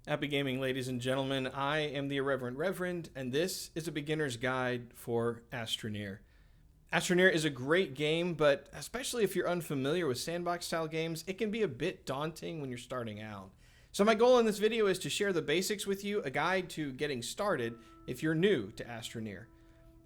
Happy gaming, ladies and gentlemen. I am the Irreverent Reverend, and this is a beginner's guide for Astroneer. Astroneer is a great game, but especially if you're unfamiliar with sandbox-style games, it can be a bit daunting when you're starting out. So my goal in this video is to share the basics with you, a guide to getting started if you're new to Astroneer.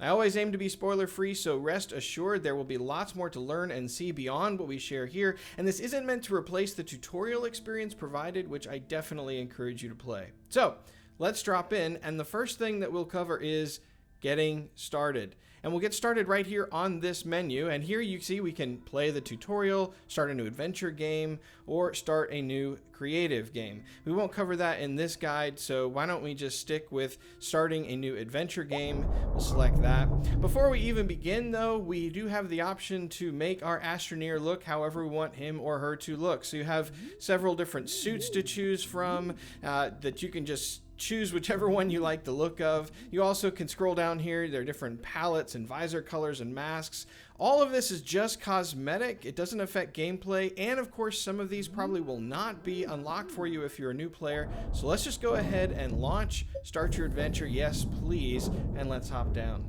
I always aim to be spoiler-free, so rest assured there will be lots more to learn and see beyond what we share here, and this isn't meant to replace the tutorial experience provided, which I definitely encourage you to play. So, let's drop in, and the first thing that we'll cover is getting started. And we'll get started right here on this menu, and here you see we can play the tutorial, start a new adventure game, or start a new creative game. We won't cover that in this guide, so why don't we just stick with starting a new adventure game. We'll select that. Before we even begin though, we do have the option to make our Astroneer look however we want him or her to look. So you have several different suits to choose from that you can just choose whichever one you like the look of. You also can scroll down here. There are different palettes and visor colors and masks. All of this is just cosmetic. It doesn't affect gameplay. And of course, some of these probably will not be unlocked for you if you're a new player. So let's just go ahead and launch, start your adventure. Yes, please. And let's hop down.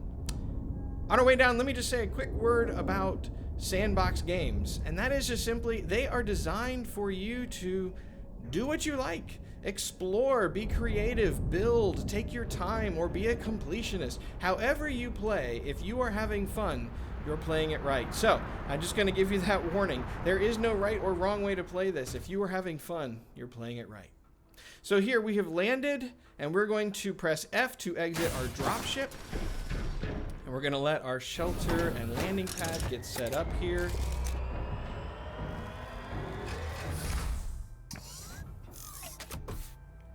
On our way down, let me just say a quick word about sandbox games. And that is just simply, they are designed for you to do what you like. Explore, be creative, build, take your time, or be a completionist. However you play, if you are having fun, you're playing it right. So, I'm just going to give you that warning. There is no right or wrong way to play this. If you are having fun, you're playing it right. So here we have landed, and we're going to press F to exit our dropship. And we're going to let our shelter and landing pad get set up here.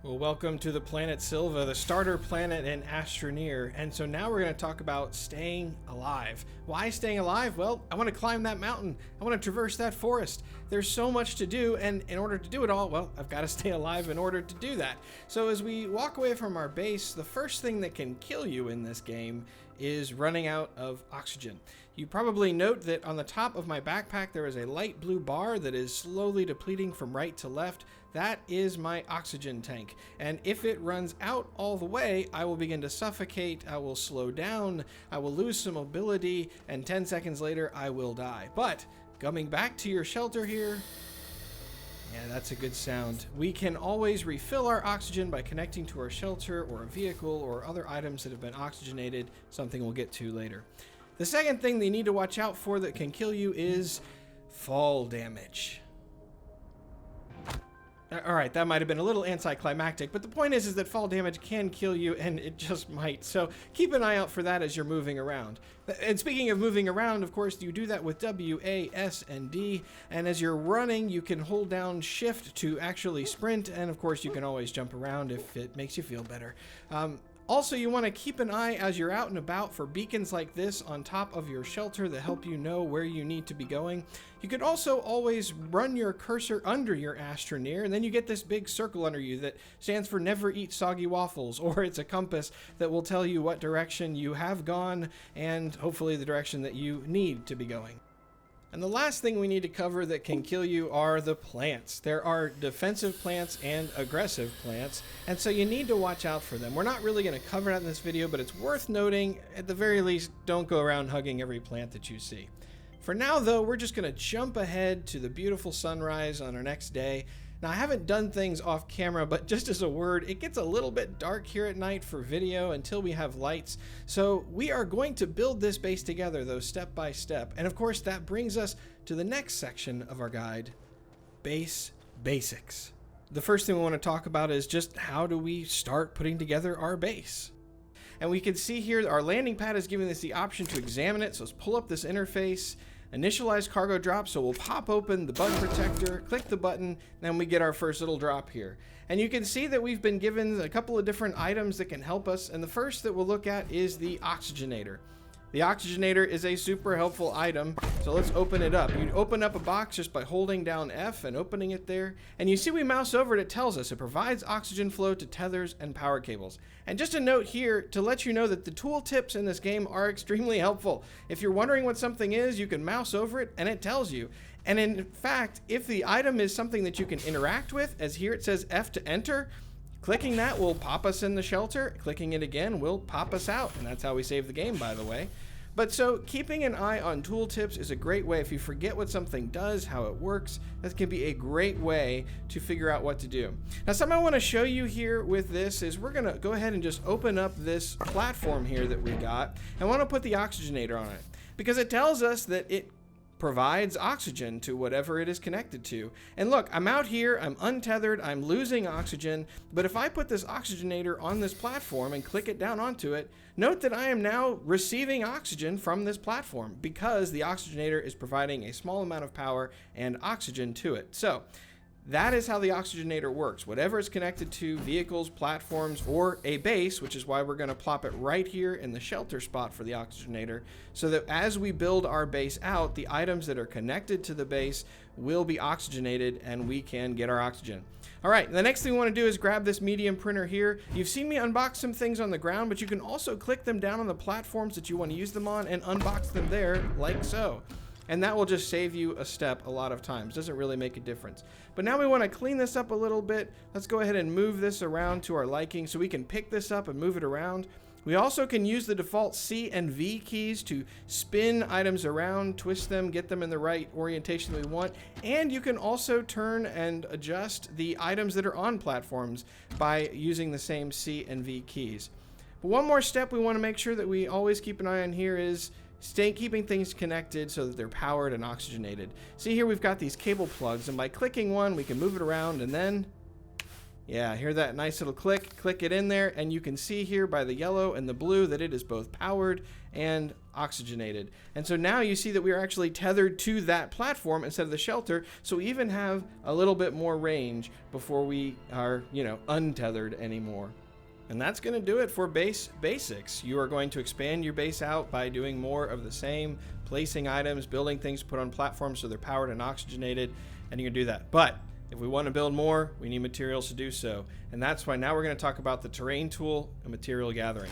Well, welcome to the planet Silva, the starter planet in Astroneer. And so now we're going to talk about staying alive. Why staying alive? Well, I want to climb that mountain. I want to traverse that forest. There's so much to do, and in order to do it all, well, I've got to stay alive in order to do that. So as we walk away from our base, the first thing that can kill you in this game is running out of oxygen. You probably note that on the top of my backpack there is a light blue bar that is slowly depleting from right to left. That is my oxygen tank, and if it runs out all the way, I will begin to suffocate, I will slow down, I will lose some mobility, and 10 seconds later I will die. But coming back to your shelter here, yeah, that's a good sound. We can always refill our oxygen by connecting to our shelter or a vehicle or other items that have been oxygenated, something we'll get to later. The second thing that you need to watch out for that can kill you is fall damage. Alright, that might have been a little anticlimactic, but the point is that fall damage can kill you, and it just might. So keep an eye out for that as you're moving around. And speaking of moving around, of course, you do that with W, A, S, and D. And as you're running, you can hold down Shift to actually sprint, and of course, you can always jump around if it makes you feel better. Also, you want to keep an eye as you're out and about for beacons like this on top of your shelter that help you know where you need to be going. You could also always run your cursor under your Astroneer, and then you get this big circle under you that stands for Never Eat Soggy Waffles, or it's a compass that will tell you what direction you have gone and hopefully the direction that you need to be going. And the last thing we need to cover that can kill you are the plants. There are defensive plants and aggressive plants, and so you need to watch out for them. We're not really going to cover that in this video, but it's worth noting, at the very least, don't go around hugging every plant that you see. For now, though, we're just going to jump ahead to the beautiful sunrise on our next day. Now, I haven't done things off camera, but just as a word, it gets a little bit dark here at night for video until we have lights. So we are going to build this base together, though, step by step. And of course, that brings us to the next section of our guide, base basics. The first thing we want to talk about is just how do we start putting together our base? And we can see here our landing pad is giving us the option to examine it. So let's pull up this interface. Initialize cargo drop, so we'll pop open the bug protector, click the button, and we get our first little drop here. And you can see that we've been given a couple of different items that can help us, and the first that we'll look at is the oxygenator. The oxygenator is a super helpful item, so let's open it up. You open up a box just by holding down F and opening it there, and you see we mouse over it, it tells us it provides oxygen flow to tethers and power cables. And just a note here to let you know that the tooltips in this game are extremely helpful. If you're wondering what something is, you can mouse over it and it tells you. And in fact, if the item is something that you can interact with, as here it says F to enter, Clicking that will pop us in the shelter. Clicking it again will pop us out. And that's how we save the game, by the way. But so keeping an eye on tooltips is a great way. If you forget what something does, how it works, that can be a great way to figure out what to do. Now, something I want to show you here with this is we're going to go ahead and just open up this platform here that we got. And I want to put the oxygenator on it because it tells us that it provides oxygen to whatever it is connected to. And look, I'm out here, I'm untethered, I'm losing oxygen, but if I put this oxygenator on this platform and click it down onto it, note that I am now receiving oxygen from this platform because the oxygenator is providing a small amount of power and oxygen to it. So that is how the oxygenator works. Whatever is connected to vehicles, platforms, or a base, which is why we're going to plop it right here in the shelter spot for the oxygenator, so that as we build our base out, the items that are connected to the base will be oxygenated and we can get our oxygen. All right, the next thing we want to do is grab this medium printer here. You've seen me unbox some things on the ground, but you can also click them down on the platforms that you want to use them on and unbox them there like so. And that will just save you a step a lot of times. Doesn't really make a difference. But now we want to clean this up a little bit. Let's go ahead and move this around to our liking so we can pick this up and move it around. We also can use the default C and V keys to spin items around, twist them, get them in the right orientation that we want. And you can also turn and adjust the items that are on platforms by using the same C and V keys. But one more step we want to make sure that we always keep an eye on here is keeping things connected so that they're powered and oxygenated. See here we've got these cable plugs, and by clicking one we can move it around, and then yeah, hear that nice little click it in there, and you can see here by the yellow and the blue that it is both powered and oxygenated. And so now you see that we are actually tethered to that platform instead of the shelter, so we even have a little bit more range before we are, untethered anymore. And that's going to do it for base basics. You are going to expand your base out by doing more of the same, placing items, building things to put on platforms so they're powered and oxygenated, and you can do that. But if we want to build more, we need materials to do so. And that's why now we're going to talk about the terrain tool and material gathering.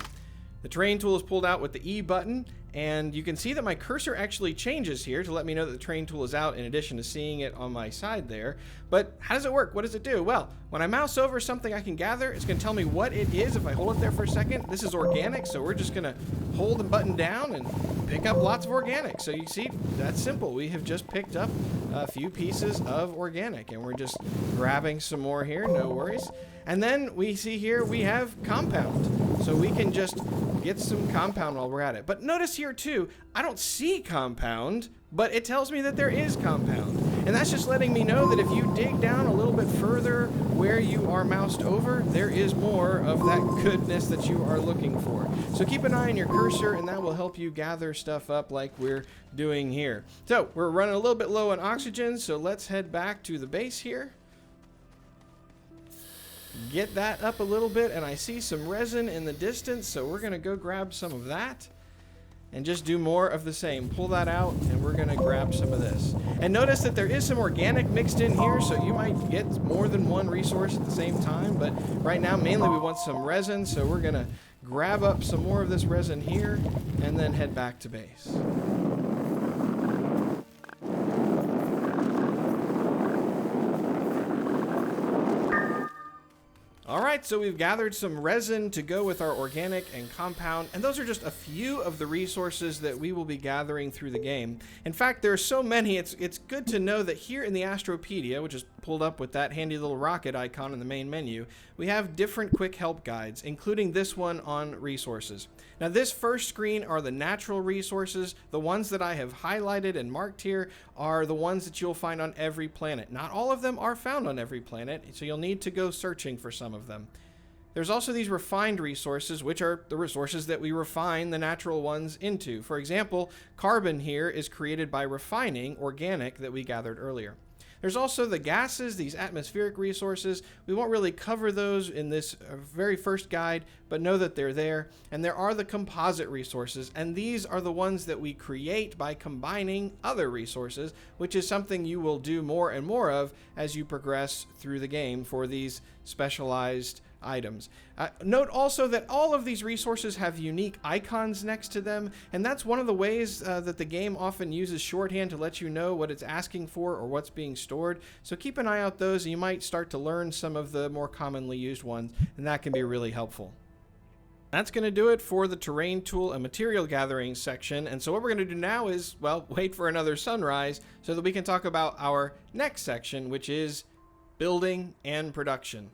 The terrain tool is pulled out with the E button, and you can see that my cursor actually changes here to let me know that the terrain tool is out in addition to seeing it on my side there. But how does it work? What does it do? Well, when I mouse over something I can gather, it's going to tell me what it is if I hold it there for a second. This is organic, so we're just going to hold the button down and pick up lots of organic. So you see, that's simple. We have just picked up a few pieces of organic, and we're just grabbing some more here, no worries. And then we see here we have compound. So we can just get some compound while we're at it. But notice here too, I don't see compound, but it tells me that there is compound. And that's just letting me know that if you dig down a little bit further where you are moused over, there is more of that goodness that you are looking for. So keep an eye on your cursor, and that will help you gather stuff up like we're doing here. So we're running a little bit low on oxygen, so let's head back to the base here. Get that up a little bit, and I see some resin in the distance, so we're going to go grab some of that and just do more of the same. Pull that out, and we're going to grab some of this. And notice that there is some organic mixed in here, so you might get more than one resource at the same time, but right now mainly we want some resin, so we're going to grab up some more of this resin here and then head back to base. Alright, so we've gathered some resin to go with our organic and compound, and those are just a few of the resources that we will be gathering through the game. In fact, there are so many, it's good to know that here in the Astropedia, which is pulled up with that handy little rocket icon in the main menu, we have different quick help guides, including this one on resources. Now this first screen are the natural resources. The ones that I have highlighted and marked here are the ones that you'll find on every planet. Not all of them are found on every planet, so you'll need to go searching for some of them. There's also these refined resources, which are the resources that we refine the natural ones into. For example, carbon here is created by refining organic that we gathered earlier. There's also the gases, these atmospheric resources. We won't really cover those in this very first guide, but know that they're there. And there are the composite resources, and these are the ones that we create by combining other resources, which is something you will do more and more of as you progress through the game for these specialized items. Note also that all of these resources have unique icons next to them, and that's one of the ways that the game often uses shorthand to let you know what it's asking for or what's being stored. So keep an eye out those, and you might start to learn some of the more commonly used ones, and that can be really helpful. That's going to do it for the terrain tool and material gathering section. And so what we're going to do now is, well, wait for another sunrise so that we can talk about our next section, which is building and production.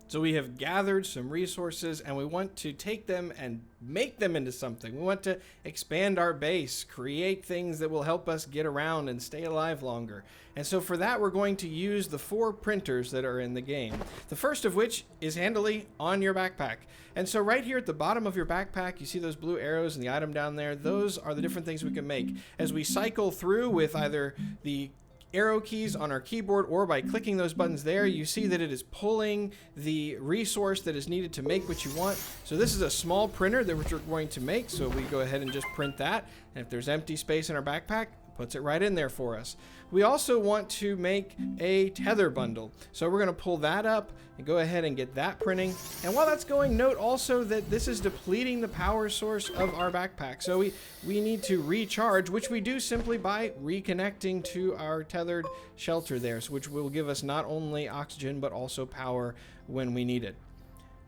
So we have gathered some resources and we want to take them and make them into something. We want to expand our base, create things that will help us get around and stay alive longer. And so for that, we're going to use the 4 printers that are in the game. The first of which is handily on your backpack. And so right here at the bottom of your backpack, you see those blue arrows and the item down there. Those are the different things we can make. As we cycle through with either the arrow keys on our keyboard or by clicking those buttons there, you see that it is pulling the resource that is needed to make what you want. So this is a small printer that we're going to make, so we go ahead and just print that, and if there's empty space in our backpack, it puts it right in there for us. We also want to make a tether bundle, so we're going to pull that up and go ahead and get that printing. And while that's going, note also that this is depleting the power source of our backpack, so we need to recharge, which we do simply by reconnecting to our tethered shelter there, which will give us not only oxygen but also power when we need it.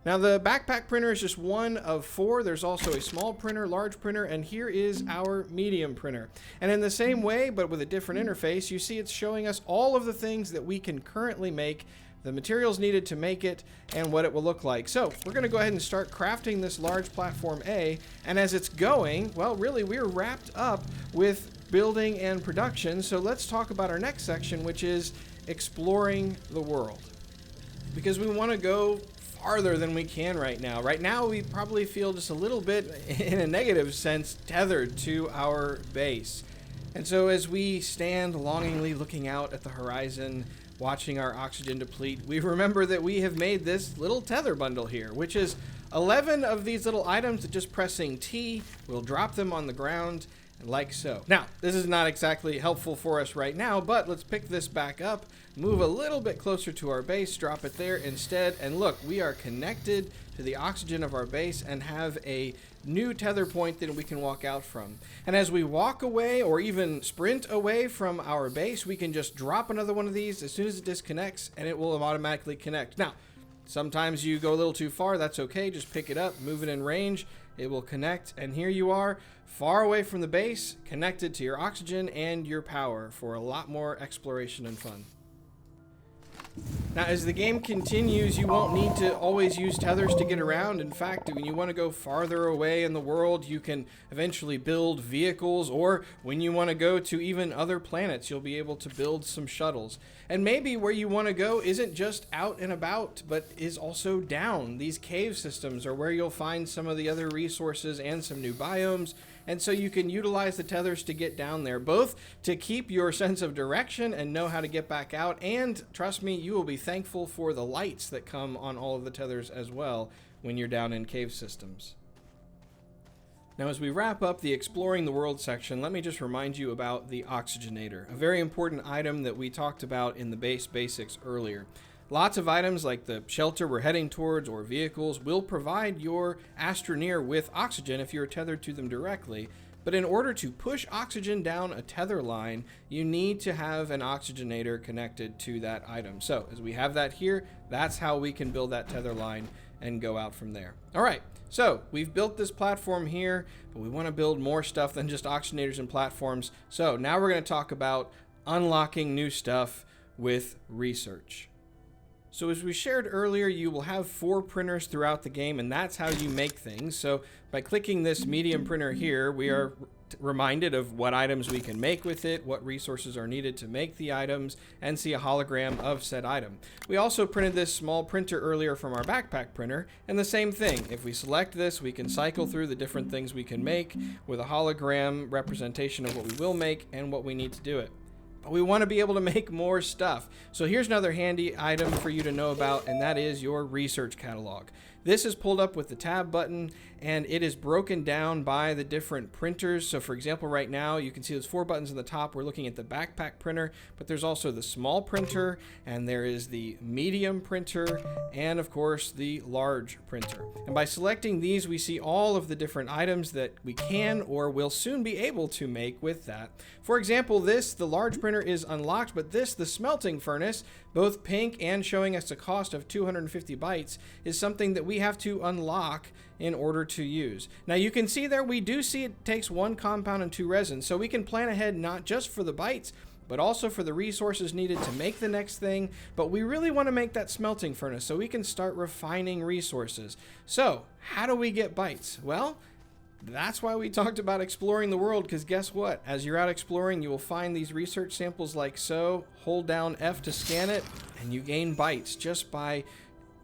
Now the backpack printer is just one of 4. There's also a small printer, large printer, and here is our medium printer. And in the same way, but with a different interface, you see it's showing us all of the things that we can currently make, the materials needed to make it, and what it will look like. So we're going to go ahead and start crafting this large platform A, and as it's going, well, really we're wrapped up with building and production, so let's talk about our next section, which is exploring the world. Because we want to go farther than we can right now. Right now, we probably feel just a little bit, in a negative sense, tethered to our base. And so as we stand longingly looking out at the horizon, watching our oxygen deplete, we remember that we have made this little tether bundle here, which is 11 of these little items that just pressing T will drop them on the ground, like so. Now, this is not exactly helpful for us right now, but let's pick this back up, move a little bit closer to our base, drop it there instead, and look, we are connected to the oxygen of our base and have a new tether point that we can walk out from. And as we walk away or even sprint away from our base, we can just drop another one of these as soon as it disconnects and it will automatically connect. Now, sometimes you go a little too far, that's okay, just pick it up, move it in range, it will connect, and here you are, far away from the base, connected to your oxygen and your power for a lot more exploration and fun. Now, as the game continues, you won't need to always use tethers to get around. In fact, when you want to go farther away in the world, you can eventually build vehicles, or when you want to go to even other planets, you'll be able to build some shuttles. And maybe where you want to go isn't just out and about, but is also down. These cave systems are where you'll find some of the other resources and some new biomes. And so you can utilize the tethers to get down there, both to keep your sense of direction and know how to get back out, and trust me, you will be thankful for the lights that come on all of the tethers as well when you're down in cave systems. Now, as we wrap up the Exploring the World section, let me just remind you about the oxygenator, a very important item that we talked about in the base basics earlier. Lots of items like the shelter we're heading towards or vehicles will provide your Astroneer with oxygen if you're tethered to them directly, but in order to push oxygen down a tether line, you need to have an oxygenator connected to that item. So as we have that here, that's how we can build that tether line and go out from there. All right, so we've built this platform here, but we want to build more stuff than just oxygenators and platforms. So now we're going to talk about unlocking new stuff with research. So as we shared earlier, you will have 4 printers throughout the game, and that's how you make things. So by clicking this medium printer here, we are reminded of what items we can make with it, what resources are needed to make the items, and see a hologram of said item. We also printed this small printer earlier from our backpack printer, and the same thing. If we select this, we can cycle through the different things we can make with a hologram representation of what we will make and what we need to do it. but we want to be able to make more stuff. So here's another handy item for you to know about, and that is your research catalog. This is pulled up with the tab button, and it is broken down by the different printers. So for example, right now you can see there's 4 buttons on the top. We're looking at the backpack printer, but there's also the small printer, and there is the medium printer, and of course the large printer. And by selecting these, we see all of the different items that we can or will soon be able to make with that. For example, this, the large printer, is unlocked, but this, the smelting furnace, both pink and showing us a cost of 250 bytes, is something that we have to unlock in order to use. Now you can see there, we do see it takes 1 compound and 2 resins, so we can plan ahead not just for the bytes, but also for the resources needed to make the next thing. But we really want to make that smelting furnace so we can start refining resources. So how do we get bytes? Well, that's why we talked about exploring the world, because guess what? As you're out exploring, you will find these research samples like so. Hold down F to scan it, and you gain bytes just by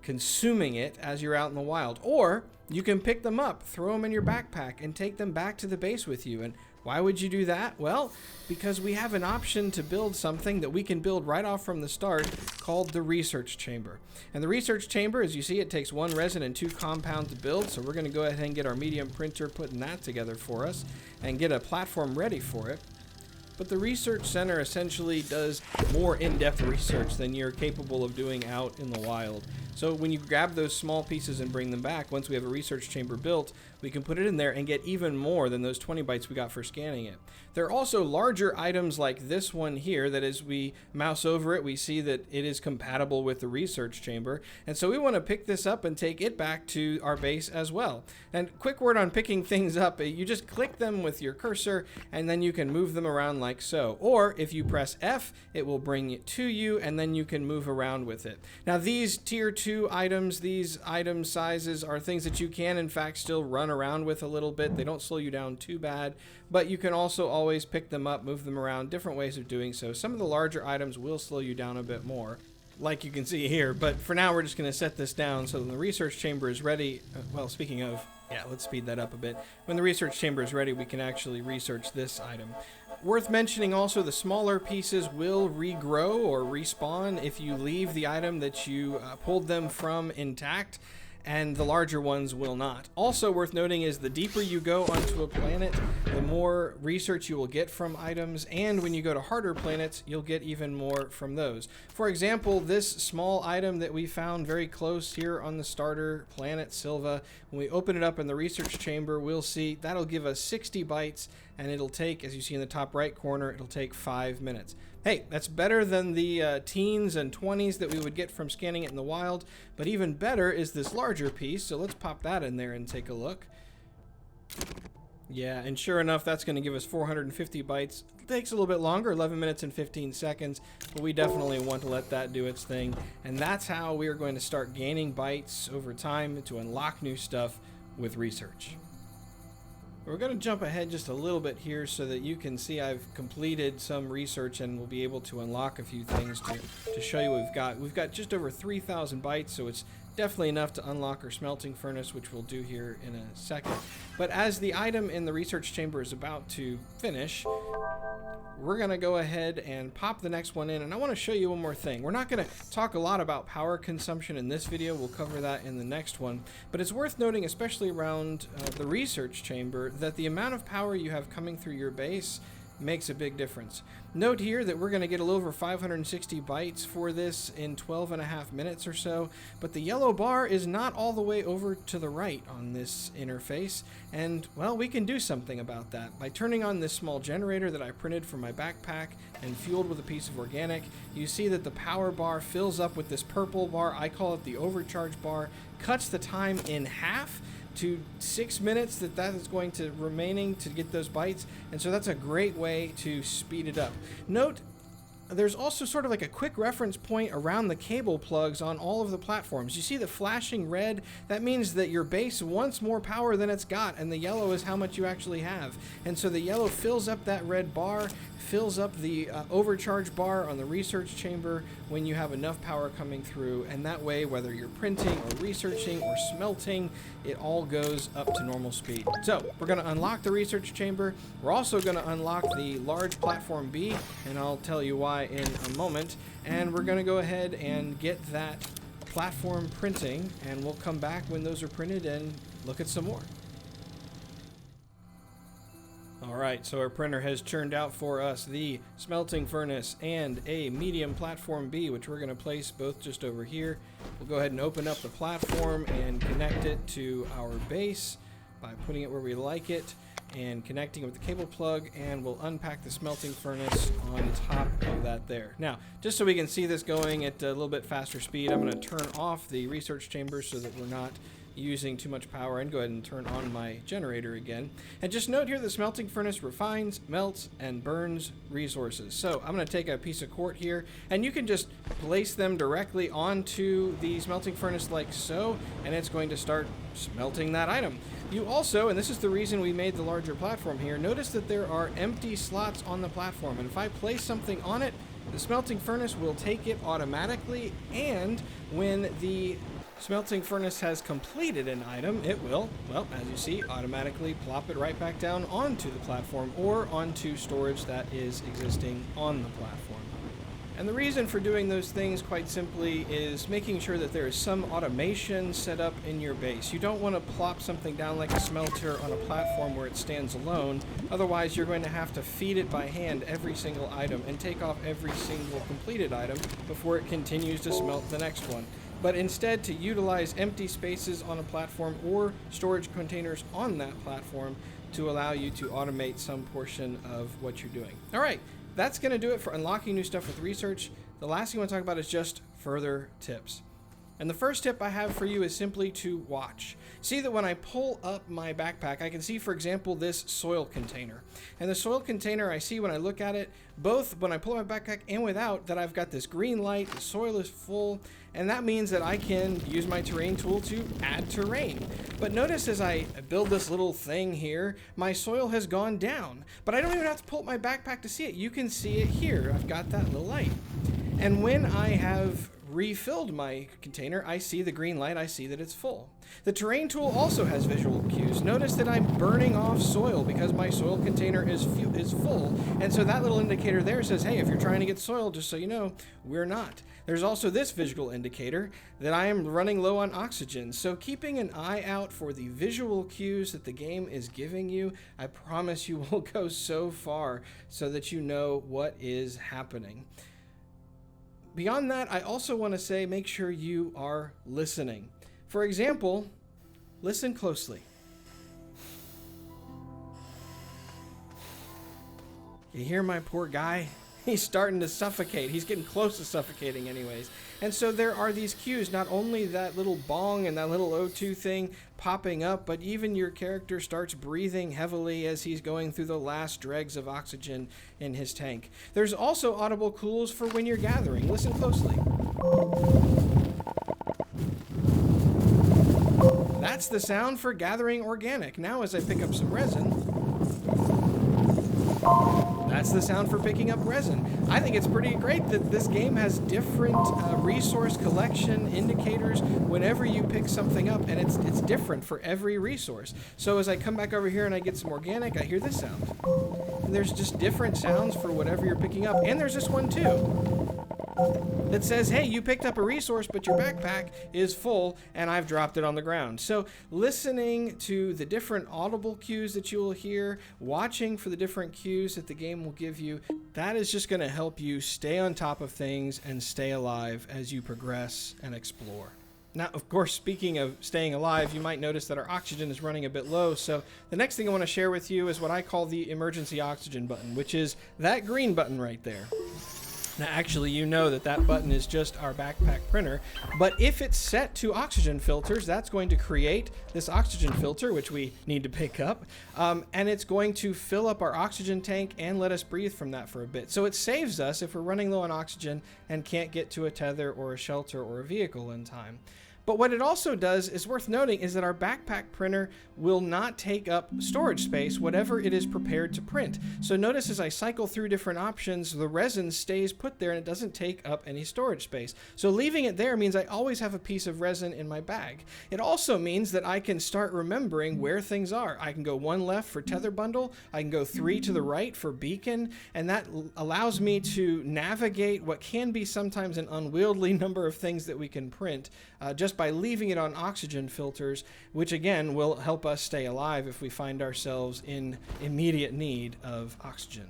consuming it as you're out in the wild. Or you can pick them up, throw them in your backpack, and take them back to the base with you. And why would you do that? Well, because we have an option to build something that we can build right off from the start called the research chamber. And the research chamber, as you see, it takes 1 resin and 2 compound to build. So we're going to go ahead and get our medium printer putting that together for us and get a platform ready for it. But the research center essentially does more in-depth research than you're capable of doing out in the wild. So when you grab those small pieces and bring them back, once we have a research chamber built, we can put it in there and get even more than those 20 bytes we got for scanning it. There are also larger items like this one here that as we mouse over it, we see that it is compatible with the research chamber. And so we want to pick this up and take it back to our base as well. And quick word on picking things up, you just click them with your cursor and then you can move them around like so. Or if you press F, it will bring it to you and then you can move around with it. Now these tier 2 items, these item sizes are things that you can in fact still run around with a little bit. They don't slow you down too bad, but you can also always pick them up, move them around, different ways of doing so. Some of the larger items will slow you down a bit more, like you can see here, but for now we're just going to set this down so when the research chamber is ready. Well, speaking of, yeah, let's speed that up a bit. When the research chamber is ready, we can actually research this item. Worth mentioning also, the smaller pieces will regrow or respawn if you leave the item that you pulled them from intact, and the larger ones will not. Also worth noting is the deeper you go onto a planet, the more research you will get from items, and when you go to harder planets, you'll get even more from those. For example, this small item that we found very close here on the starter planet Silva, when we open it up in the research chamber, we'll see that'll give us 60 bytes, and it'll take, as you see in the top right corner, it'll take 5 minutes. Hey, that's better than the teens and 20s that we would get from scanning it in the wild, but even better is this larger piece, so let's pop that in there and take a look. Yeah, and sure enough, that's going to give us 450 bytes. It takes a little bit longer, 11 minutes and 15 seconds, but we definitely want to let that do its thing, and that's how we are going to start gaining bytes over time to unlock new stuff with research. We're going to jump ahead just a little bit here so that you can see I've completed some research and we'll be able to unlock a few things to show you what we've got. We've got just over 3,000 bytes, so it's definitely enough to unlock our smelting furnace, which we'll do here in a second. But as the item in the research chamber is about to finish, we're going to go ahead and pop the next one in, and I want to show you one more thing. We're not going to talk a lot about power consumption in this video. We'll cover that in the next one, but it's worth noting, especially around the research chamber, that the amount of power you have coming through your base makes a big difference. Note here that we're going to get a little over 560 bytes for this in 12.5 minutes or so, but the yellow bar is not all the way over to the right on this interface, and well, we can do something about that. By turning on this small generator that I printed from my backpack and fueled with a piece of organic, you see that the power bar fills up with this purple bar. I call it the overcharge bar, cuts the time in half to 6 minutes that is going to remaining to get those bytes, and so that's a great way to speed it up. Note there's also sort of like a quick reference point around the cable plugs on all of the platforms. You see the flashing red? That means that your base wants more power than it's got, and the yellow is how much you actually have. And so the yellow fills up that red bar, fills up the overcharge bar on the research chamber, when you have enough power coming through, and that way, whether you're printing or researching or smelting, it all goes up to normal speed. So we're going to unlock the research chamber. We're also going to unlock the large platform B, and I'll tell you why in a moment. And we're going to go ahead and get that platform printing, and we'll come back when those are printed and look at some more. Alright, so our printer has churned out for us the smelting furnace and a medium platform B, which we're going to place both just over here. We'll go ahead and open up the platform and connect it to our base by putting it where we like it and connecting it with the cable plug, and we'll unpack the smelting furnace on top of that there. Now, just so we can see this going at a little bit faster speed, I'm going to turn off the research chamber so that we're not using too much power, and go ahead and turn on my generator again. And just note here, the smelting furnace refines, melts, and burns resources. So I'm going to take a piece of quartz here, and you can just place them directly onto the smelting furnace like so, and it's going to start smelting that item. You also, and this is the reason we made the larger platform here, notice that there are empty slots on the platform, and if I place something on it, the smelting furnace will take it automatically, and when the smelting furnace has completed an item, it will, well, as you see, automatically plop it right back down onto the platform or onto storage that is existing on the platform. And the reason for doing those things, quite simply, is making sure that there is some automation set up in your base. You don't want to plop something down like a smelter on a platform where it stands alone. Otherwise, you're going to have to feed it by hand every single item and take off every single completed item before it continues to smelt the next one. But instead, to utilize empty spaces on a platform or storage containers on that platform to allow you to automate some portion of what you're doing. All right, that's going to do it for unlocking new stuff with research. The last thing I want to talk about is just further tips. And the first tip I have for you is simply to watch. See that when I pull up my backpack, I can see, for example, this soil container. And the soil container, I see when I look at it, both when I pull up my backpack and without, that I've got this green light, the soil is full, and that means that I can use my terrain tool to add terrain. But notice as I build this little thing here, my soil has gone down. But I don't even have to pull up my backpack to see it. You can see it here. I've got that little light. And when I have refilled my container, I see the green light, I see that it's full. The terrain tool also has visual cues. Notice that I'm burning off soil because my soil container is full, and so that little indicator there says, hey, if you're trying to get soil, just so you know, we're not. There's also this visual indicator that I am running low on oxygen, so keeping an eye out for the visual cues that the game is giving you, I promise you will go so far so that you know what is happening. Beyond that, I also want to say make sure you are listening. For example, listen closely. You hear my poor guy? He's starting to suffocate. He's getting close to suffocating anyways. And so there are these cues, not only that little bong and that little O2 thing popping up, but even your character starts breathing heavily as he's going through the last dregs of oxygen in his tank. There's also audible clues for when you're gathering. Listen closely. That's the sound for gathering organic. Now as I pick up some resin, that's the sound for picking up resin. I think it's pretty great that this game has different resource collection indicators whenever you pick something up, and it's different for every resource. So as I come back over here and I get some organic, I hear this sound. And there's just different sounds for whatever you're picking up. And there's this one too that says, hey, you picked up a resource, but your backpack is full, and I've dropped it on the ground. So listening to the different audible cues that you will hear, watching for the different cues that the game will give you, that is just going to help you stay on top of things and stay alive as you progress and explore. Now, of course, speaking of staying alive, you might notice that our oxygen is running a bit low, so the next thing I want to share with you is what I call the emergency oxygen button, which is that green button right there. Now, actually, you know that that button is just our backpack printer, but if it's set to oxygen filters, that's going to create this oxygen filter, which we need to pick up, and it's going to fill up our oxygen tank and let us breathe from that for a bit. So it saves us if we're running low on oxygen and can't get to a tether or a shelter or a vehicle in time. But what it also does is worth noting is that our backpack printer will not take up storage space, whatever it is prepared to print. So notice as I cycle through different options, the resin stays put there and it doesn't take up any storage space. So leaving it there means I always have a piece of resin in my bag. It also means that I can start remembering where things are. I can go 1 left for tether bundle, I can go 3 to the right for beacon, and that allows me to navigate what can be sometimes an unwieldy number of things that we can print just by leaving it on oxygen filters, which again will help us stay alive if we find ourselves in immediate need of oxygen.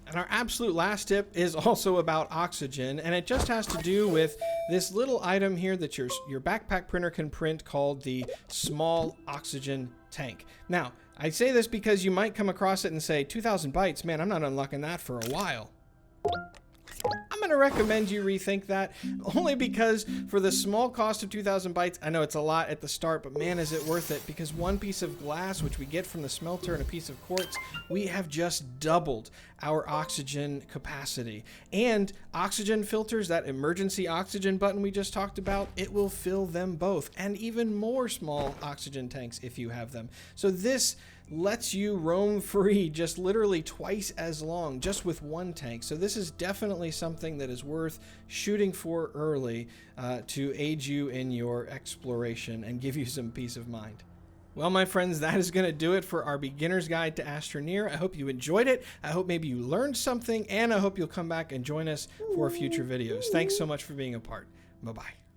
And our absolute last tip is also about oxygen, and it just has to do with this little item here that your backpack printer can print called the small oxygen tank. Now, I say this because you might come across it and say, 2,000 bytes, man, I'm not unlocking that for a while. I'm going to recommend you rethink that, only because for the small cost of 2,000 bytes, I know it's a lot at the start, but man, is it worth it, because one piece of glass, which we get from the smelter, and a piece of quartz, we have just doubled our oxygen capacity. And oxygen filters, that emergency oxygen button we just talked about, it will fill them both, and even more small oxygen tanks if you have them. So this lets you roam free just literally twice as long just with one tank. So this is definitely something that is worth shooting for early to aid you in your exploration and give you some peace of mind. Well, my friends, that is going to do it for our beginner's guide to Astroneer. I hope you enjoyed it. I hope maybe you learned something, and I hope you'll come back and join us for future videos. Thanks so much for being a part. Bye-bye.